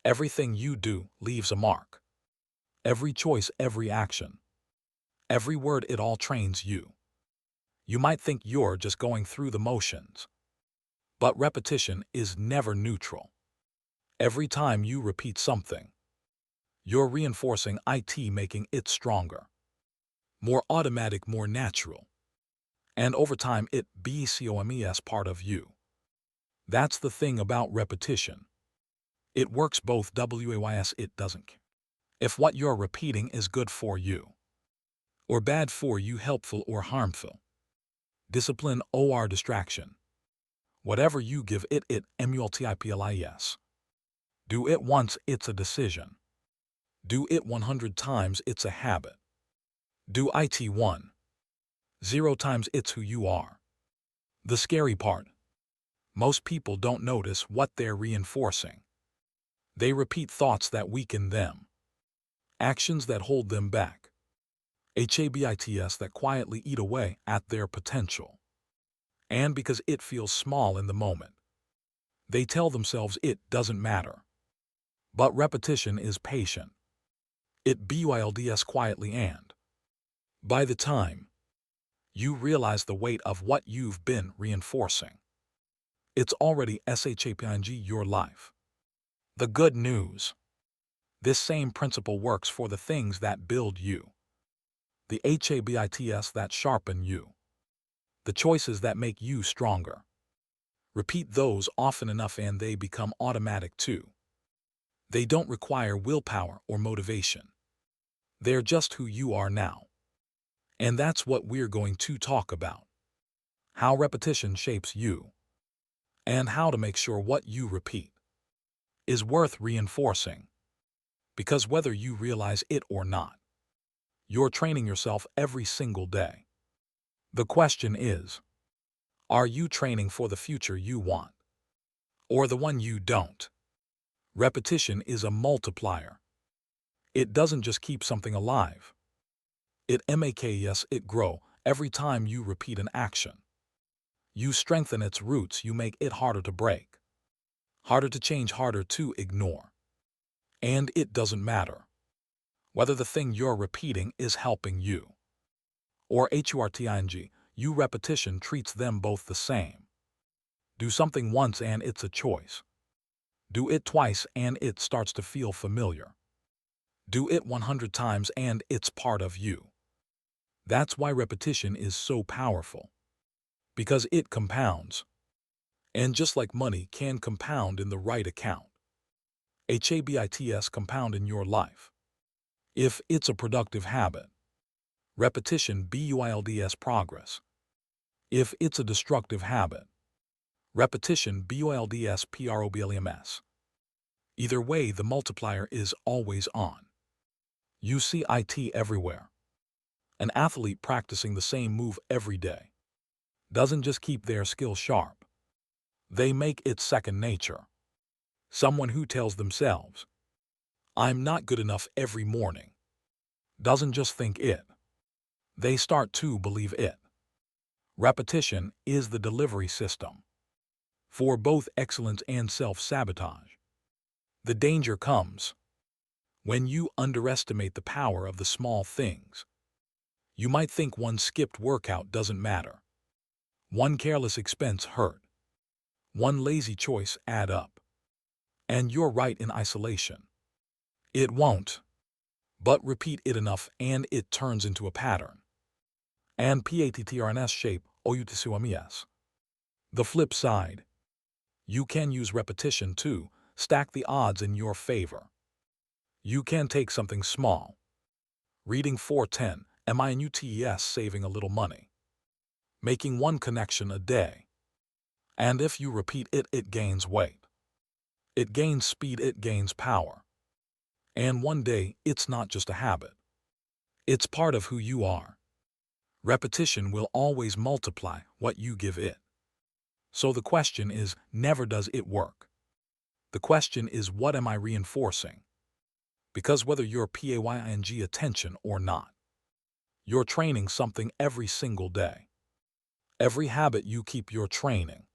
Everything you do leaves a mark. Every choice, every action, every word, it all trains you. You might think you're just going through the motions, but repetition is never neutral. Every time you repeat something, you're reinforcing it, making it stronger, more automatic, more natural. And over time, it becomes part of you. That's the thing about repetition. It works both ways. It doesn't. If what you're repeating is good for you, or bad for you, helpful or harmful, discipline or distraction, whatever you give it, it multiplies. Do it once, it's a decision. Do it 100 times, it's a habit. Do it 1,0 times, it's who you are. The scary part: most people don't notice what they're reinforcing. They repeat thoughts that weaken them, actions that hold them back, habits that quietly eat away at their potential. And because it feels small in the moment, they tell themselves it doesn't matter. But repetition is patient. It builds quietly, and by the time you realize the weight of what you've been reinforcing, it's already shaping your life. The good news: this same principle works for the things that build you, the habits that sharpen you, the choices that make you stronger. Repeat those often enough and they become automatic too. They don't require willpower or motivation. They're just who you are now. And that's what we're going to talk about: how repetition shapes you, and how to make sure what you repeat is worth reinforcing. Because whether you realize it or not, you're training yourself every single day. The question is, are you training for the future you want, or the one you don't? Repetition is a multiplier. It doesn't just keep something alive. It makes it grow. Every time you repeat an action, you strengthen its roots, you make it harder to break, harder to change, harder to ignore. And it doesn't matter whether the thing you're repeating is helping you or hurting you, repetition treats them both the same. Do something once and it's a choice. Do it twice and it starts to feel familiar. Do it 100 times and it's part of you. That's why repetition is so powerful. Because it compounds. And just like money can compound in the right account, habits compound in your life. If it's a productive habit, repetition builds progress. If it's a destructive habit, repetition builds problems. Either way, the multiplier is always on. You see it everywhere. An athlete practicing the same move every day doesn't just keep their skill sharp. They make it second nature. Someone who tells themselves, "I'm not good enough," every morning doesn't just think it. They start to believe it. Repetition is the delivery system for both excellence and self-sabotage. The danger comes when you underestimate the power of the small things. You might think one skipped workout doesn't matter. One careless expense hurt. One lazy choice add up. And you're right in isolation. It won't. But repeat it enough and it turns into a pattern. And patterns shape outcomes. The flip side: you can use repetition to stack the odds in your favor. You can take something small, reading 410 minutes, saving a little money, making one connection a day. And if you repeat it, it gains weight. It gains speed, it gains power. And one day, it's not just a habit. It's part of who you are. Repetition will always multiply what you give it. So the question is never does it work. The question is, what am I reinforcing? Because whether you're paying attention or not, you're training something every single day. Every habit you keep, you're training.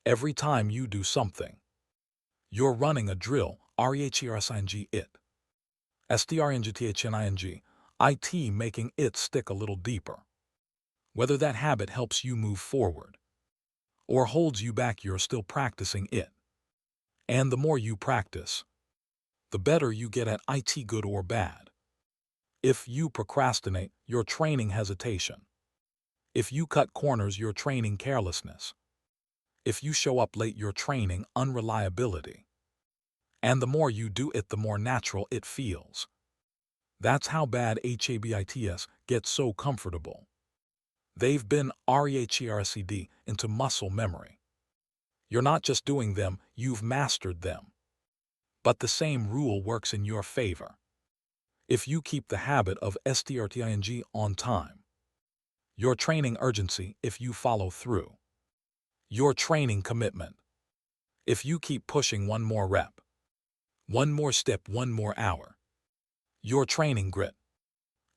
Every time you do something, you're running a drill, REHERSING it. STRNGTHNING, IT making it stick a little deeper. Whether that habit helps you move forward or holds you back, you're still practicing it. And the more you practice, the better you get at it, good or bad. If you procrastinate, you're training hesitation. If you cut corners, you're training carelessness. If you show up late, you're training unreliability. And the more you do it, the more natural it feels. That's how bad habits get so comfortable. They've been rehearsed into muscle memory. You're not just doing them, you've mastered them. But the same rule works in your favor. If you keep the habit of starting on time, you're training urgency. If you follow through, you're training commitment. If you keep pushing one more rep, one more step, one more hour, you're training grit.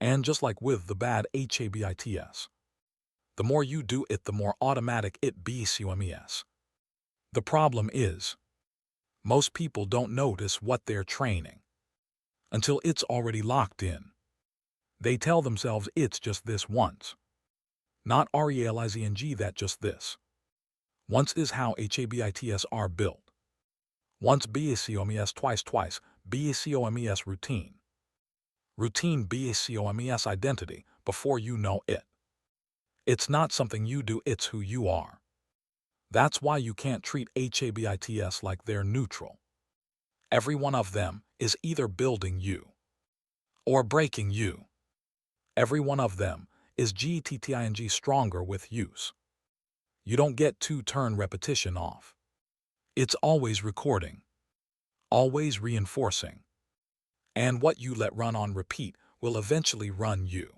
And just like with the bad habits, the more you do it, the more automatic it becomes. The problem is, most people don't notice what they're training until it's already locked in. They tell themselves it's just this once, not realizing that just this once is how habits are built. Once becomes twice becomes routine. Routine becomes identity before you know it. It's not something you do, it's who you are. That's why you can't treat habits like they're neutral. Every one of them is either building you or breaking you. Every one of them is getting stronger with use. You don't get to turn repetition off. It's always recording, always reinforcing. And what you let run on repeat will eventually run you.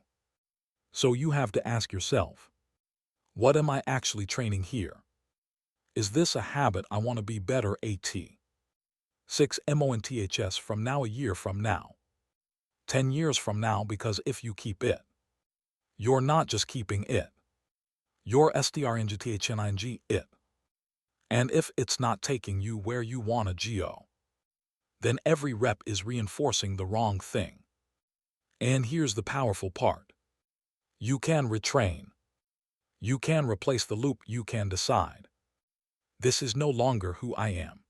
So you have to ask yourself, what am I actually training here? Is this a habit I want to be better at? 6 months from now, a year from now, 10 years from now, because if you keep it, you're not just keeping it. You're strengthening it. And if it's not taking you where you want to go, then every rep is reinforcing the wrong thing. And here's the powerful part. You can retrain. You can replace the loop. You can decide, this is no longer who I am,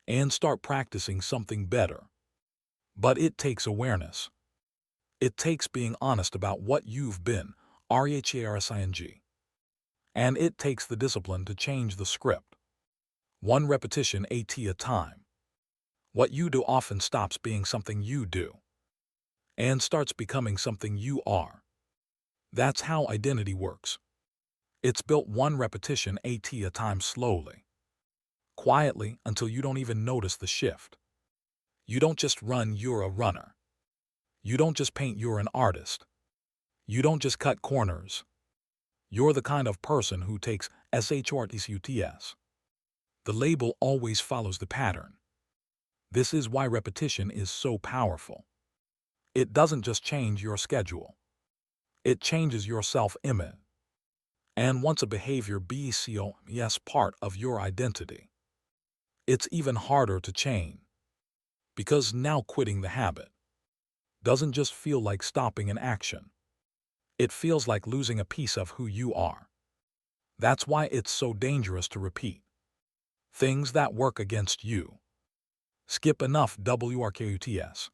and start practicing something better. But it takes awareness. It takes being honest about what you've been, rehearsing. And it takes the discipline to change the script. One repetition at a time. What you do often stops being something you do and starts becoming something you are. That's how identity works. It's built one repetition at a time, slowly, quietly, until you don't even notice the shift. You don't just run, you're a runner. You don't just paint, you're an artist. You don't just cut corners. You're the kind of person who takes SHRTCUTS. The label always follows the pattern. This is why repetition is so powerful. It doesn't just change your schedule. It changes your self-image. And once a behavior becomes part of your identity, it's even harder to change. Because now quitting the habit doesn't just feel like stopping an action. It feels like losing a piece of who you are. That's why it's so dangerous to repeat things that work against you. Skip enough WRKUTS,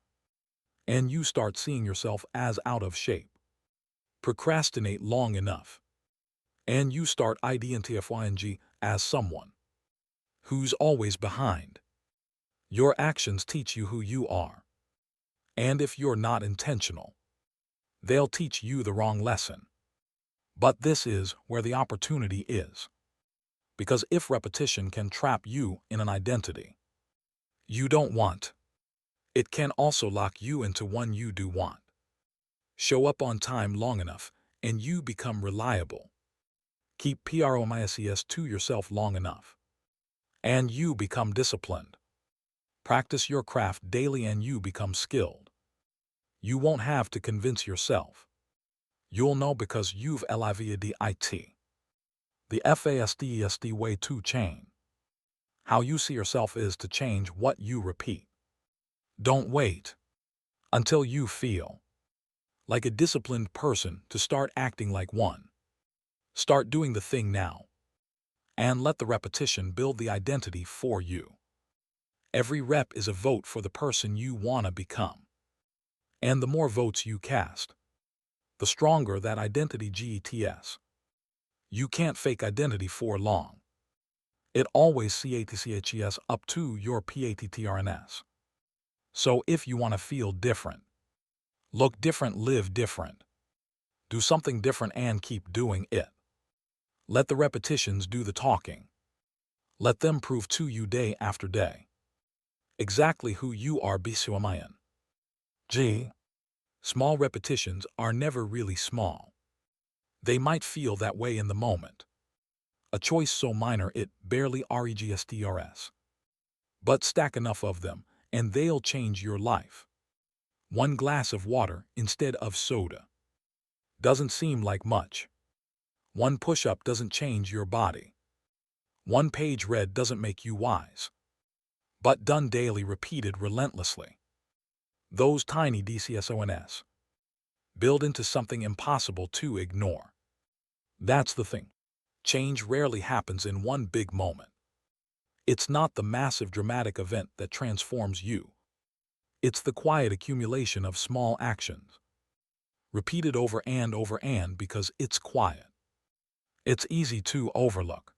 and you start seeing yourself as out of shape. Procrastinate long enough, and you start identifying as someone who's always behind. Your actions teach you who you are. And if you're not intentional, they'll teach you the wrong lesson. But this is where the opportunity is. Because if repetition can trap you in an identity you don't want, it can also lock you into one you do want. Show up on time long enough, and you become reliable. Keep promises to yourself long enough, and you become disciplined. Practice your craft daily, and you become skilled. You won't have to convince yourself. You'll know because you've lived it. The FAST way to change how you see yourself is to change what you repeat. Don't wait until you feel like a disciplined person to start acting like one. Start doing the thing now, and let the repetition build the identity for you. Every rep is a vote for the person you want to become. And the more votes you cast, the stronger that identity gets. You can't fake identity for long. It always CATCHES up to your PATTRNS. So if you want to feel different, look different, live different, do something different and keep doing it. Let the repetitions do the talking. Let them prove to you day after day exactly who you are. BCMIN. G. Small repetitions are never really small. They might feel that way in the moment. A choice so minor it barely regstrs. But stack enough of them, and they'll change your life. One glass of water instead of soda. Doesn't seem like much. One push-up doesn't change your body. One page read doesn't make you wise. But done daily, repeated relentlessly. Those tiny DCSONS build into something impossible to ignore. That's the thing. Change rarely happens in one big moment. It's not the massive dramatic event that transforms you. It's the quiet accumulation of small actions, repeated over and because it's quiet. It's easy to overlook.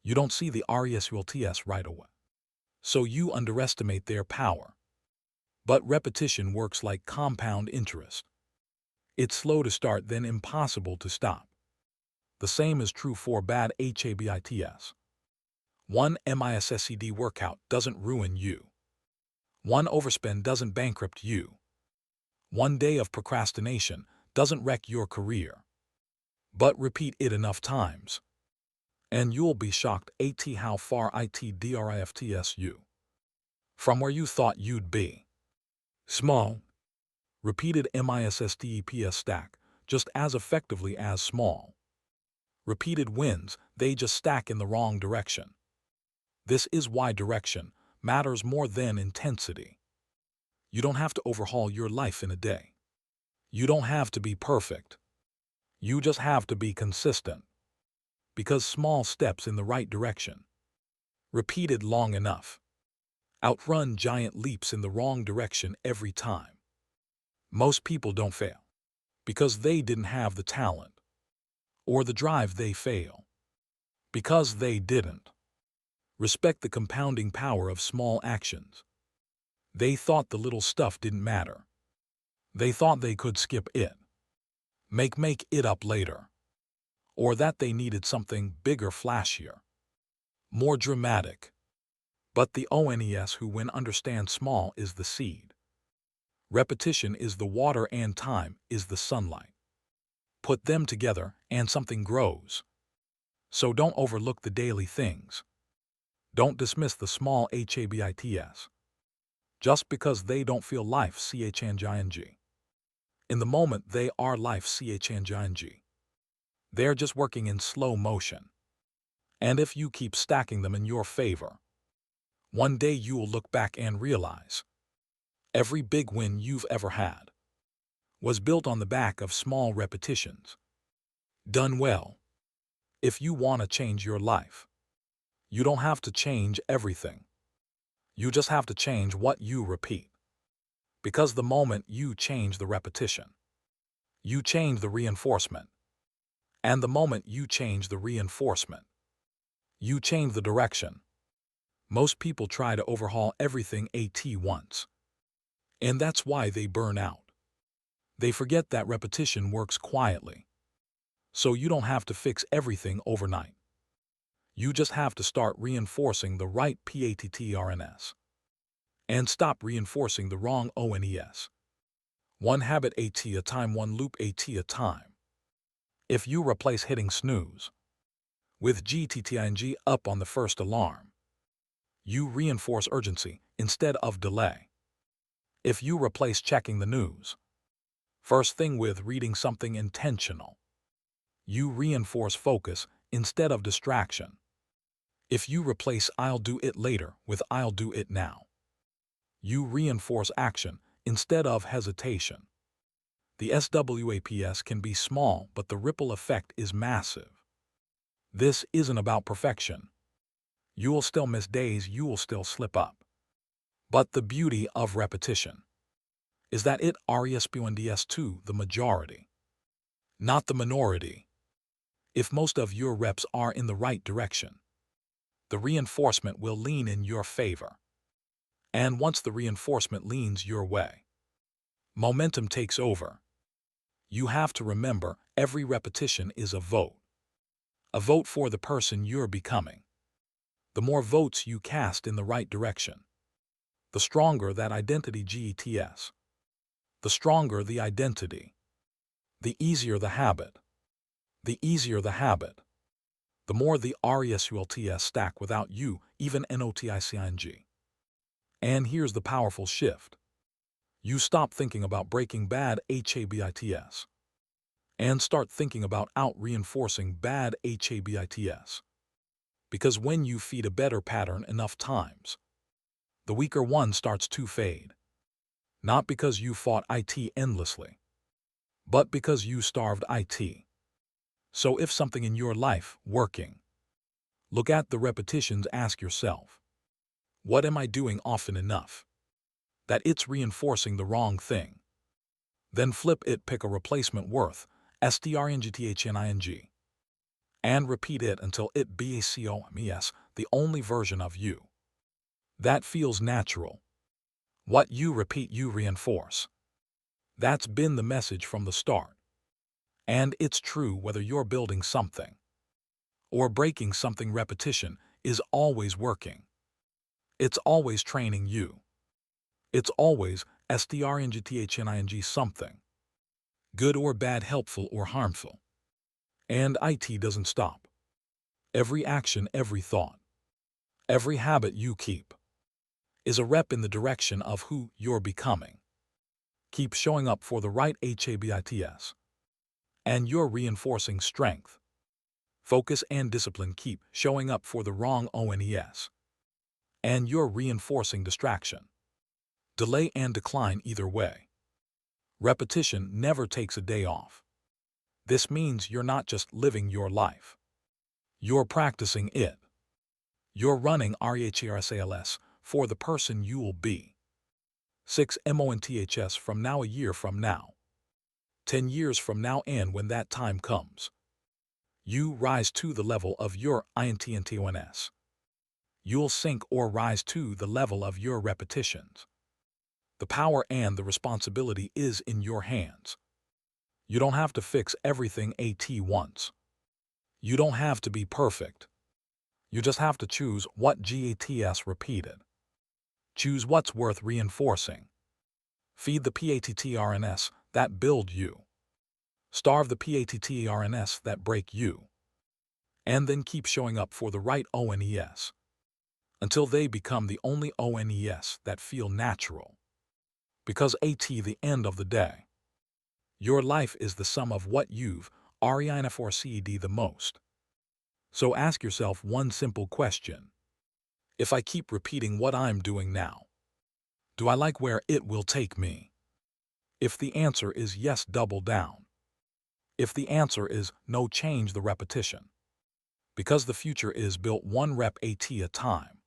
You don't see the results right away, so you underestimate their power. But repetition works like compound interest. It's slow to start, then impossible to stop. The same is true for bad habits. One MISSED workout doesn't ruin you. One overspend doesn't bankrupt you. One day of procrastination doesn't wreck your career. But repeat it enough times, and you'll be shocked at how far it drifts you from where you thought you'd be. Small, repeated MISSTEPS stack just as effectively as small, repeated wins. They just stack in the wrong direction. This is why direction matters more than intensity. You don't have to overhaul your life in a day. You don't have to be perfect. You just have to be consistent. Because small steps in the right direction, repeated long enough, outrun giant leaps in the wrong direction every time. Most people don't fail because they didn't have the talent or the drive. They fail because they didn't respect the compounding power of small actions. They thought the little stuff didn't matter. They thought they could skip it, make it up later, or that they needed something bigger, flashier, more dramatic. But the ONES who when understand small is the seed. Repetition is the water and time is the sunlight. Put them together and something grows. So don't overlook the daily things. Don't dismiss the small habits just because they don't feel life chng. In the moment they are life chng. They're just working in slow motion. And if you keep stacking them in your favor, one day you will look back and realize every big win you've ever had was built on the back of small repetitions. Done well. If you want to change your life, you don't have to change everything. You just have to change what you repeat. Because the moment you change the repetition, you change the reinforcement. And the moment you change the reinforcement, you change the direction. Most people try to overhaul everything at once. And that's why they burn out. They forget that repetition works quietly. So you don't have to fix everything overnight. You just have to start reinforcing the right PATTRNS and stop reinforcing the wrong ONES. One habit at a time, one loop at a time. If you replace hitting snooze with GTTING up on the first alarm, you reinforce urgency instead of delay. If you replace checking the news first thing with reading something intentional, you reinforce focus instead of distraction. If you replace I'll do it later with I'll do it now, You reinforce action instead of hesitation. The SWAPS can be small, but the ripple effect is massive. This isn't about perfection. You will still miss days, you will still slip up. But the beauty of repetition is that it responds to the majority, not the minority. If most of your reps are in the right direction, the reinforcement will lean in your favor. And once the reinforcement leans your way, momentum takes over. You have to remember, every repetition is a vote for the person you're becoming. The more votes you cast in the right direction, the stronger that identity gets. The stronger the identity, the easier the habit. The easier the habit, the more the results stack without you even noticing. And here's the powerful shift. You stop thinking about breaking bad habits and start thinking about out-reinforcing bad habits. Because when you feed a better pattern enough times, the weaker one starts to fade. Not because you fought it endlessly, but because you starved it. So if something in your life working, look at the repetitions, ask yourself, what am I doing often enough that it's reinforcing the wrong thing? Then flip it, pick a replacement worth strengthning, and repeat it until it becomes the only version of you that feels natural. What you repeat, you reinforce. That's been the message from the start. And it's true whether you're building something or breaking something. Repetition is always working. It's always training you. It's always strengthning something, good or bad, helpful or harmful. And it doesn't stop. Every action, every thought, every habit you keep is a rep in the direction of who you're becoming. Keep showing up for the right habits, and you're reinforcing strength, focus, and discipline. Keep showing up for the wrong ones, and you're reinforcing distraction, delay, and decline. Either way, repetition never takes a day off. This means you're not just living your life. You're practicing it. You're running rehearsals for the person you will be 6 months from now, a year from now, 10 years from now, and when that time comes, you rise to the level of your intents. You'll sink or rise to the level of your repetitions. The power and the responsibility is in your hands. You don't have to fix everything at once. You don't have to be perfect. You just have to choose what gets repeated. Choose what's worth reinforcing. Feed the patterns that build you. Starve the patterns that break you. And then keep showing up for the right ones until they become the only ones that feel natural. Because at the end of the day, your life is the sum of what you've reinforced the most. So ask yourself one simple question. If I keep repeating what I'm doing now, do I like where it will take me? If the answer is yes, double down. If the answer is no, change the repetition. Because the future is built one rep at a time.